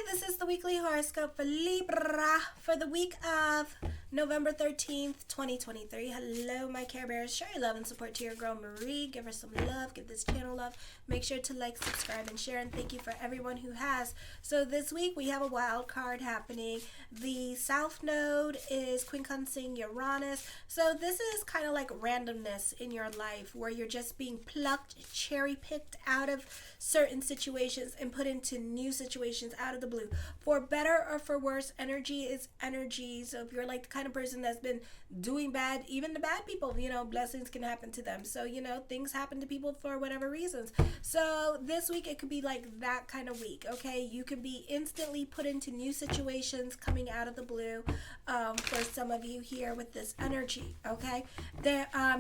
This is the weekly horoscope for Libra for the week of November 13th, 2023. Hello, my Care Bears. Show your love and support to your girl Marie. Give her some love. Give this channel love. Make sure to like, subscribe, and share. And thank you for everyone who has. So this week we have a wild card happening. The South Node is quincunxing Uranus. So this is kind of like randomness in your life where you're just being plucked, cherry-picked out of certain situations and put into new situations out of the blue. For better or for worse, energy is energy. So if you're like the kind of person that's been doing bad, even the bad people, blessings can happen to them. So, things happen to people for whatever reasons. So this week it could be like that kind of week, okay? You could be instantly put into new situations coming out of the blue for some of you here with this energy, okay?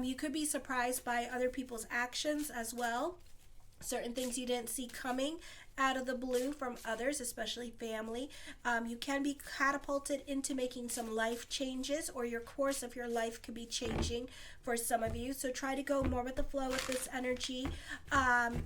You could be surprised by other people's actions as well. Certain things you didn't see coming out of the blue from others, especially family. You can be catapulted into making some life changes, or your course of your life could be changing for some of you. So try to go more with the flow with this energy.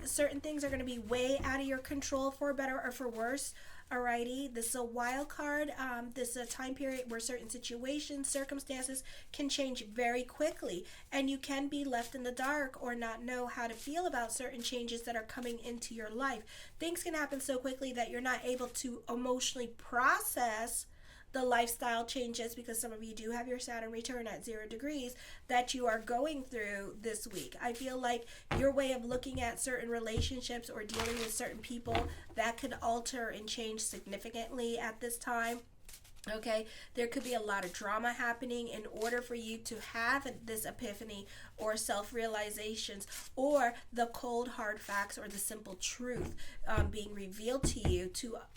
Certain things are going to be way out of your control for better or for worse. Alrighty, this is a wild card. This is a time period where certain situations, circumstances can change very quickly, and you can be left in the dark or not know how to feel about certain changes that are coming into your life. Things can happen so quickly that you're not able to emotionally process the lifestyle changes, because some of you do have your Saturn return at 0 degrees that you are going through this week. I feel like your way of looking at certain relationships or dealing with certain people, that could alter and change significantly at this time. Okay, there could be a lot of drama happening in order for you to have this epiphany or self-realizations, or the cold hard facts or the simple truth being revealed to you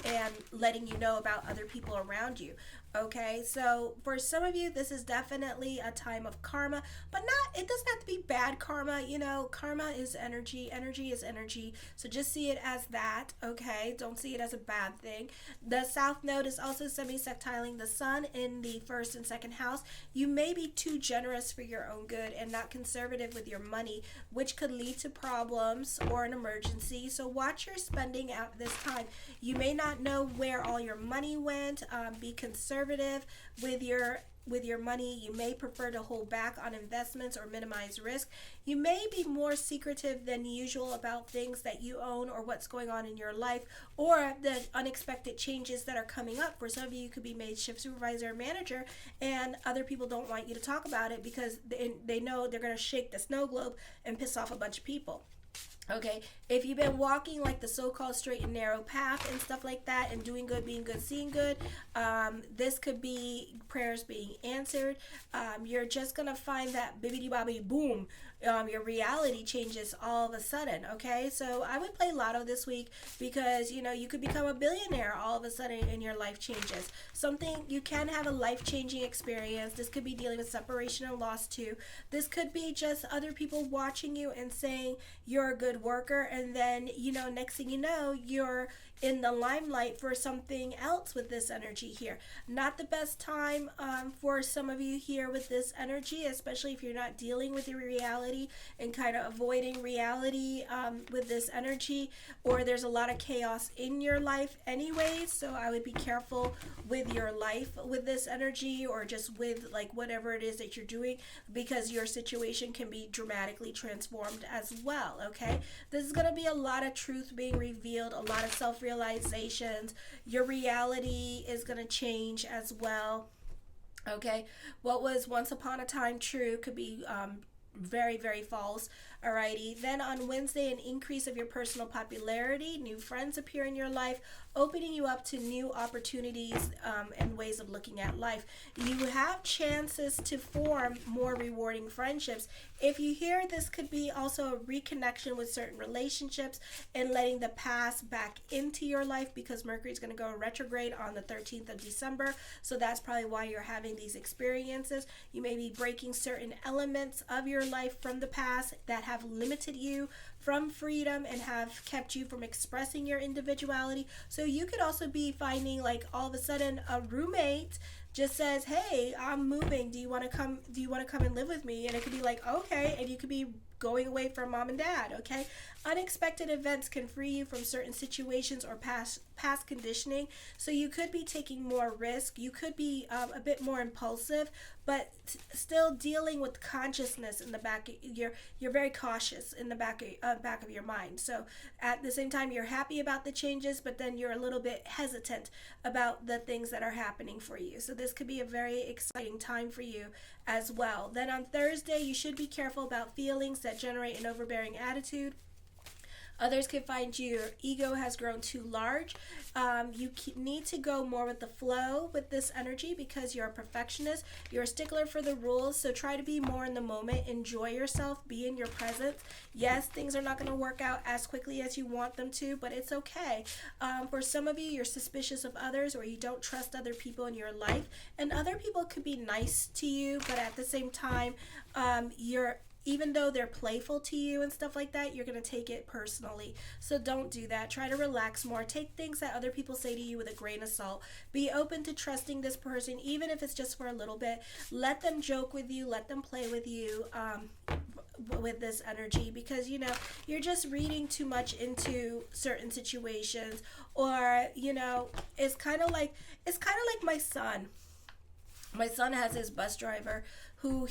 and letting you know about other people around you. Okay, so for some of you, this is definitely a time of karma, but it doesn't have to be bad karma. Karma is energy. Energy is energy. So just see it as that, okay? Don't see it as a bad thing. The South Node is also semi-sextiling the Sun in the first and second house. You may be too generous for your own good and not conservative with your money, which could lead to problems or an emergency. So watch your spending out this time. You may not know where all your money went. Be conservative with your money. You may prefer to hold back on investments or minimize risk. You may be more secretive than usual about things that you own or what's going on in your life, or the unexpected changes that are coming up. For some of you, you could be made shift supervisor or manager, and other people don't want you to talk about it because they know they're going to shake the snow globe and piss off a bunch of people. Okay, if you've been walking like the so-called straight and narrow path and stuff like that, and doing good, being good, seeing good, this could be prayers being answered. You're just going to find that bibbidi-bobbidi boom, your reality changes all of a sudden, okay? So I would play lotto this week because, you could become a billionaire all of a sudden and your life changes. You can have a life-changing experience. This could be dealing with separation and loss too. This could be just other people watching you and saying you're a good worker, and then next thing you know, you're in the limelight for something else with this energy here. Not the best time for some of you here with this energy, especially if you're not dealing with your reality and kind of avoiding reality with this energy, or there's a lot of chaos in your life anyways. So I would be careful with your life with this energy, or just with like whatever it is that you're doing, because your situation can be dramatically transformed as well. Okay, this is going to be a lot of truth being revealed, a lot of self-realizations. Your reality is going to change as well. Okay, what was once upon a time true could be very, very false. Alrighty, then on Wednesday, an increase of your personal popularity, new friends appear in your life, opening you up to new opportunities and ways of looking at life. You have chances to form more rewarding friendships. If you hear, this could be also a reconnection with certain relationships and letting the past back into your life, because Mercury is going to go retrograde on the 13th of December. So that's probably why you're having these experiences. You may be breaking certain elements of your life from the past that have limited you from freedom and have kept you from expressing your individuality. So you could also be finding, like, all of a sudden a roommate just says, hey, I'm moving, do you want to come and live with me? And it could be like, okay, and you could be going away from mom and dad. Okay, unexpected events can free you from certain situations or past past conditioning. So you could be taking more risk. You could be a bit more impulsive, but still dealing with consciousness in the back. You're very cautious in the back of your mind. So at the same time, you're happy about the changes, but then you're a little bit hesitant about the things that are happening for you. So this could be a very exciting time for you as well. Then on Thursday, you should be careful about feelings that generate an overbearing attitude. Others could find your ego has grown too large. You need to go more with the flow with this energy because you're a perfectionist. You're a stickler for the rules. So try to be more in the moment. Enjoy yourself. Be in your presence. Yes, things are not going to work out as quickly as you want them to, but it's okay. For some of you, you're suspicious of others or you don't trust other people in your life. And other people could be nice to you, but at the same time, even though they're playful to you and stuff like that, you're going to take it personally. So don't do that. Try to relax more. Take things that other people say to you with a grain of salt. Be open to trusting this person, even if it's just for a little bit. Let them joke with you. Let them play with you with this energy, because you're just reading too much into certain situations, or it's kind of like my son. My son has his bus driver who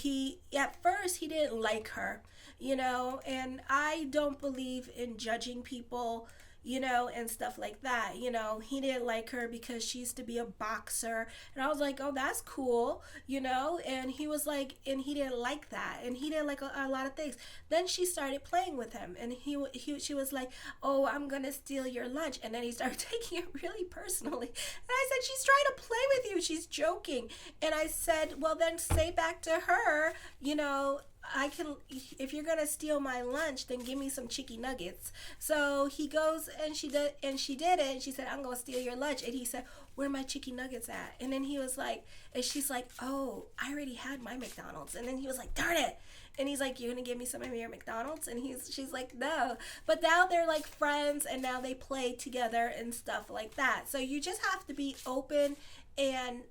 at first he didn't like her, and I don't believe in judging people, and stuff like that. He didn't like her because she used to be a boxer. And I was like, oh, that's cool, and he was like, and he didn't like that. And he didn't like a lot of things. Then she started playing with him, and she was like, oh, I'm going to steal your lunch. And then he started taking it really personally. And I said, she's trying to play with you. She's joking. And I said, well, then say back to her, I can, if you're gonna steal my lunch, then give me some chicken nuggets. So he goes and she did it, and she said, I'm gonna steal your lunch. And he said, where are my chicken nuggets at? And then he was like, and she's like, oh, I already had my McDonald's. And then he was like, darn it. And he's like, you're gonna give me some of your McDonald's? And she's like, no. But now they're like friends, and now they play together and stuff like that. So you just have to be open, and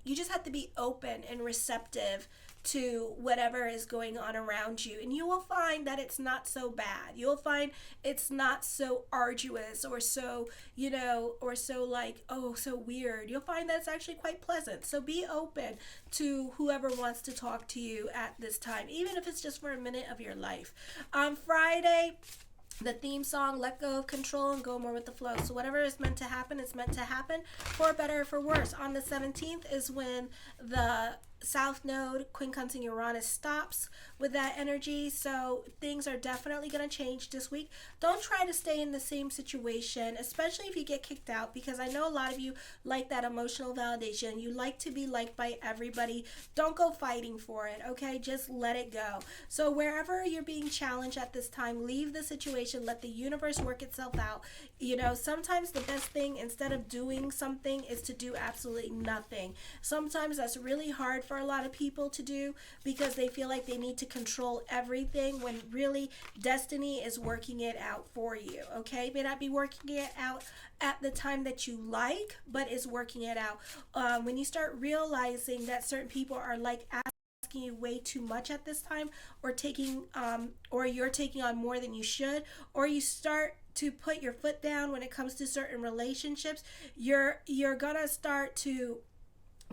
receptive to whatever is going on around you, and you will find that it's not so bad. You'll find it's not so arduous or so like, oh, so weird. You'll find that it's actually quite pleasant. So be open to whoever wants to talk to you at this time, even if it's just for a minute of your life. On Friday, the theme song, let go of control and go more with the flow. So whatever is meant to happen, it's meant to happen, for better or for worse. On the 17th is when the South Node quincunxing Uranus stops with that energy. So things are definitely going to change this week. Don't try to stay in the same situation, especially if you get kicked out, because I know a lot of you like that emotional validation. You like to be liked by everybody. Don't go fighting for it, okay? Just let it go. So wherever you're being challenged at this time, leave the situation. Let the universe work itself out. Sometimes the best thing, instead of doing something, is to do absolutely nothing. Sometimes that's really hard for a lot of people to do, because they feel like they need to control everything, when really destiny is working it out for you, okay? It may not be working it out at the time that you like, but it's working it out. When you start realizing that certain people are like asking you way too much at this time, or you're taking on more than you should, or you start to put your foot down when it comes to certain relationships, you're gonna start to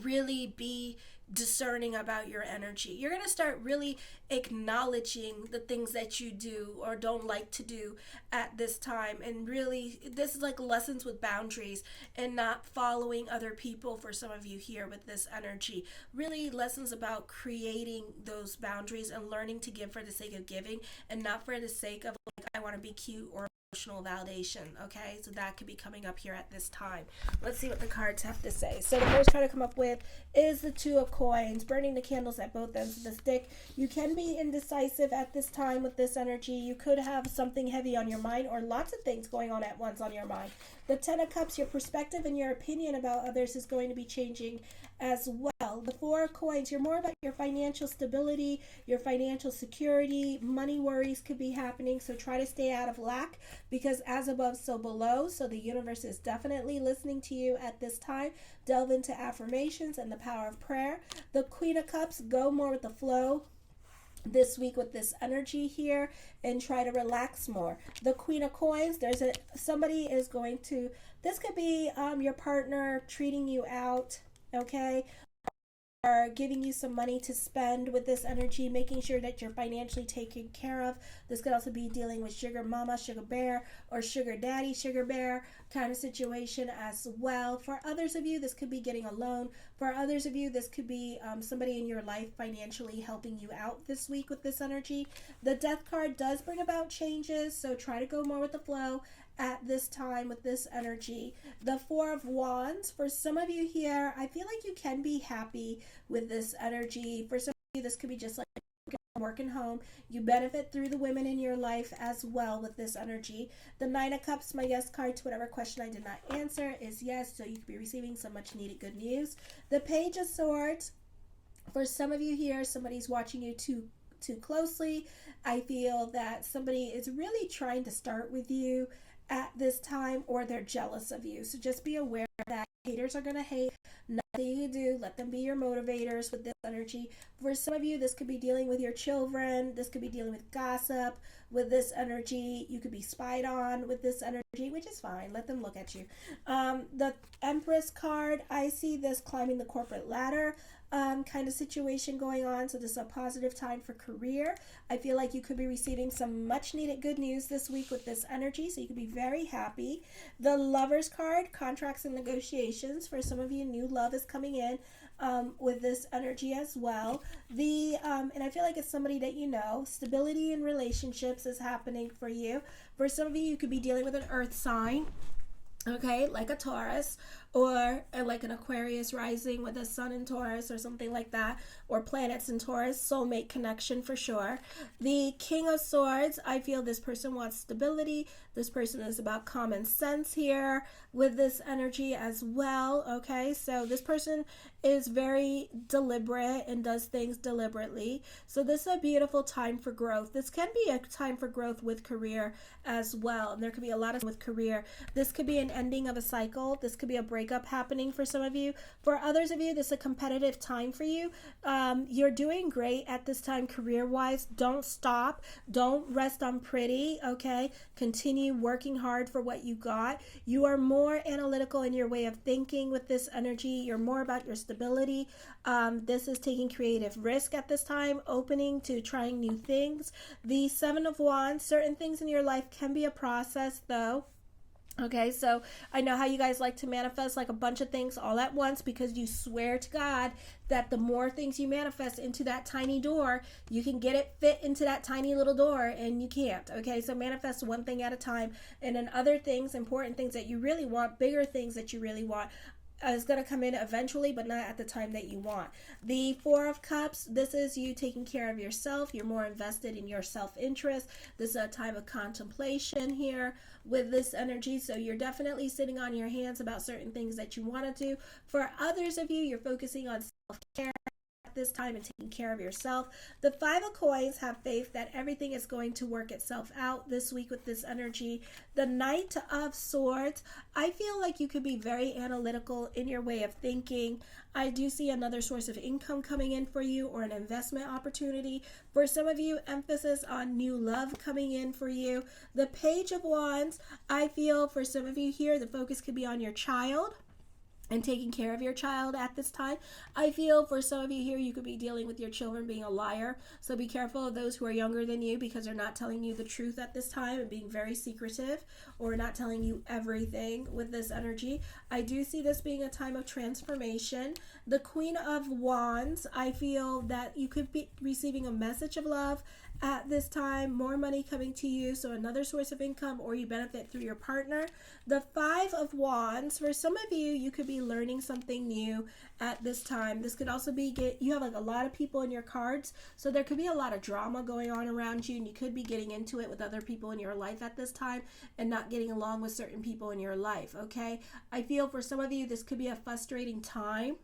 really be discerning about your energy. You're going to start really acknowledging the things that you do or don't like to do at this time. And really, this is like lessons with boundaries and not following other people for some of you here with this energy. Really lessons about creating those boundaries and learning to give for the sake of giving, and not for the sake of like, I want to be cute or emotional validation, okay? So that could be coming up here at this time. Let's see what the cards have to say. So the first card to come up with is the Two of Coins, burning the candles at both ends of the stick. You can be indecisive at this time with this energy. You could have something heavy on your mind, or lots of things going on at once on your mind. The Ten of Cups, your perspective and your opinion about others is going to be changing as well. The Four of Coins, you're more about your financial stability, your financial security. Money worries could be happening, so try to stay out of lack, because as above, so below. So the universe is definitely listening to you at this time. Delve into affirmations and the power of prayer. The Queen of Cups, go more with the flow this week with this energy here, and try to relax more. The Queen of Coins, somebody is going to This could be your partner treating you out, okay? Or giving you some money to spend with this energy, making sure that you're financially taken care of. This could also be dealing with sugar mama, sugar bear, or sugar daddy, sugar bear kind of situation as well. For others of you, this could be getting a loan. For others of you, this could be somebody in your life financially helping you out this week with this energy. The death card does bring about changes, so try to go more with the flow at this time with this energy. The Four of Wands, for some of you here, I feel like you can be happy with this energy. For some of you, this could be just like working home. You benefit through the women in your life as well with this energy. The Nine of Cups, my yes card to whatever question I did not answer, is yes, so you could be receiving some much needed good news. The Page of Swords, for some of you here, somebody's watching you too closely. I feel that somebody is really trying to start with you at this time, or they're jealous of you. So just be aware that haters are going to hate. Nothing you do, let them be your motivators with this energy. For some of you, this could be dealing with your children. This could be dealing with gossip with this energy. You could be spied on with this energy, which is fine. Let them look at you. The Empress card, I see this climbing the corporate ladder kind of situation going on. So this is a positive time for career. I feel like you could be receiving some much needed good news this week with this energy, so you could be very happy. The Lovers card, contracts and negotiations. For some of you, new love is coming in with this energy as well. And I feel like it's somebody that you know. Stability in relationships is happening for you. For some of you, you could be dealing with an earth sign, okay, like a Taurus, or like an Aquarius rising with a sun in Taurus or something like that, or planets in Taurus. Soulmate connection for sure. The King of Swords, I feel this person wants stability. This person is about common sense here with this energy as well, okay? So this person is very deliberate and does things deliberately. So this is a beautiful time for growth. This can be a time for growth with career as well. And there could be a lot of with career. This could be an ending of a cycle. This could be a breakup happening for some of you. For others of you, this is a competitive time for you. You're doing great at this time career-wise. Don't stop. Don't rest on pretty, okay? Continue working hard for what you got. You are more analytical in your way of thinking with this energy. You're more about your stability. This is taking creative risk at this time, opening to trying new things. The Seven of Wands, certain things in your life can be a process though. Okay, so I know how you guys like to manifest like a bunch of things all at once, because you swear to God that the more things you manifest into that tiny door, you can get it fit into that tiny little door, and you can't. Okay, so manifest one thing at a time, and then other things, important things that you really want, bigger things that you really want, is going to come in eventually, but not at the time that you want. The Four of Cups, this is you taking care of yourself. You're more invested in your self-interest. This is a time of contemplation here with this energy, so you're definitely sitting on your hands about certain things that you want to do. For others of you, you're focusing on self-care this time and taking care of yourself. The Five of Coins, have faith that everything is going to work itself out this week with this energy. The Knight of Swords, I feel like you could be very analytical in your way of thinking. I do see another source of income coming in for you, or an investment opportunity. For some of you, emphasis on new love coming in for you. The Page of Wands, I feel for some of you here, the focus could be on your child and taking care of your child at this time. I feel for some of you here, you could be dealing with your children being a liar. So be careful of those who are younger than you, because they're not telling you the truth at this time and being very secretive, or not telling you everything with this energy. I do see this being a time of transformation. The Queen of Wands, I feel that you could be receiving a message of love at this time, more money coming to you, so another source of income, or you benefit through your partner. The Five of Wands, for some of you, you could be learning something new at this time. This could also be you have like a lot of people in your cards, so there could be a lot of drama going on around you, and you could be getting into it with other people in your life at this time and not getting along with certain people in your life, okay? I feel for some of you, this could be a frustrating time,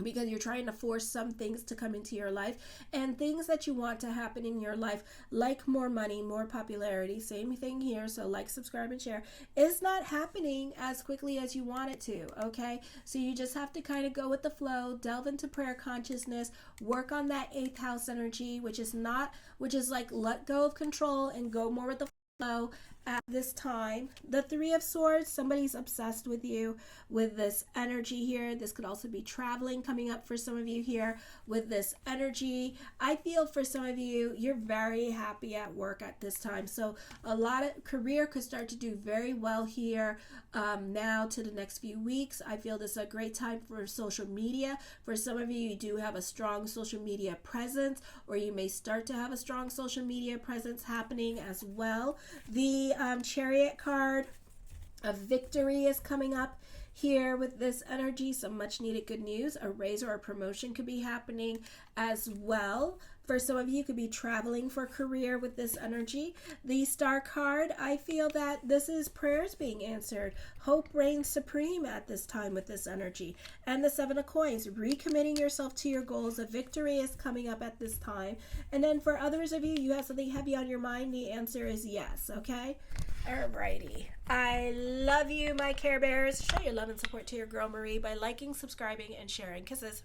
because you're trying to force some things to come into your life, and things that you want to happen in your life, like more money, more popularity, same thing here. So like, subscribe, and share, is not happening as quickly as you want it to, okay? So you just have to kind of go with the flow, delve into prayer consciousness, work on that 8th house energy, which is like let go of control and go more with the flow at this time. The Three of Swords, somebody's obsessed with you with this energy here. This could also be traveling coming up for some of you here with this energy. I feel for some of you, you're very happy at work at this time. So a lot of career could start to do very well here now to the next few weeks. I feel this is a great time for social media. For some of you, you do have a strong social media presence, or you may start to have a strong social media presence happening as well. The Chariot card of victory is coming up here with this energy. Some much needed good news. A raise or a promotion could be happening as well. For some of you, could be traveling for career with this energy. The Star card, I feel that this is prayers being answered. Hope reigns supreme at this time with this energy. And the Seven of Coins, recommitting yourself to your goals. A victory is coming up at this time. And then for others of you, you have something heavy on your mind. The answer is yes, okay? Alrighty. I love you, my Care Bears. Show your love and support to your girl Marie by liking, subscribing, and sharing. Kisses.